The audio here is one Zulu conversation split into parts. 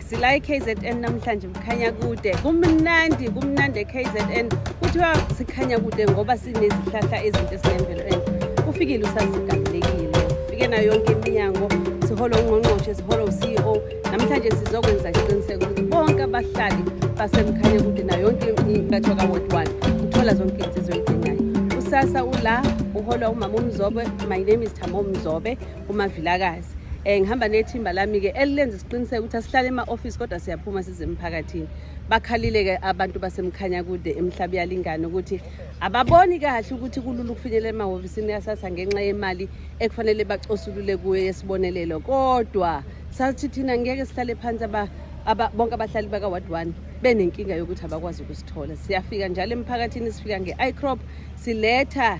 Sila KZN namhlanje mkhanya kude. Kumnandi KZN. Kuthiwa sikhanya kude ngoba sinezihlahla ezinto ezinemvelo enhle. Ufikile usasigalelekile. Ufike nayo yonke iminyango, siholo ungqongqoshe, siholo uCEO. Namhlanje sizokwenza isiqiniseko ukuthi bonke abahlali basemkhanya kude nayo yonke ingathoka ward 1 uthola zonke izinto ezidingayo. Usasa ula uhola umama uMzobe. My name is Thamo Mzobe, uMavilakazi. Ngihamba nethimba lami ke elilenza isiqiniseko ukuthi asihlale ema-office kodwa siyaphuma size emphakathini. Bakhalile ke abantu basemkhanya kude emhlabi yalingana ukuthi ababoni kahle ukuthi kulula ukufinyelela emahhovisini yasasa ngenxa yemali ekufanele bacosulule kuyo yesibonelelo. Kodwa sathi thina ngeke sihlale phansi bonke abahlali baka ward 1 benenkinga yokuthi abakwazi ukusithola. Siyafika njalo emphakathini, sifika nge-iCrop, siletha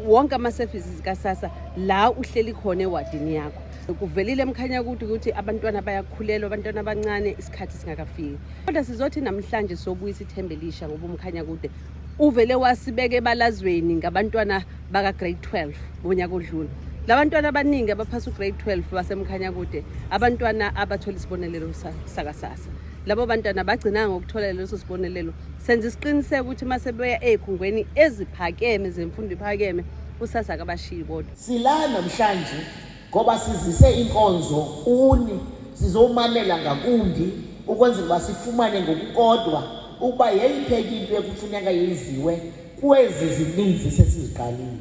wonke ama-services kasasa la uhleli khona ewadini yakho. Kuvelile emkhanya ukuthi abantwana bayakhulelwa, abantwana abancane isikhathi singakafiki. Kodwa sizothi namhlanje sobuyisa ithembe elisha ngoba umkhanya kude uvele wasibeke ebalazweni ngabantwana baka grade 12 ngonyaka odlule. Labantwana abaningi abaphasa ugrade 12 basemkhanya kude, abantwana abathola isibonelelo sakasasa. Labo bantwana bagcina ngokuthola leso sibonelelo. Senza isiqiniseko ukuthi mase beya ezikhungweni eziphakeme zemfundo iphakeme usasa akabashiyi bodwa. Sila namhlanje ngoba sizise inkonzo kuni, sizomamela ngakumbi ukwenzela uba sifumane ngokukodwa ukuba yeyipheke into ekufuneka yenziwe kwezi zininzi sesiziqalile.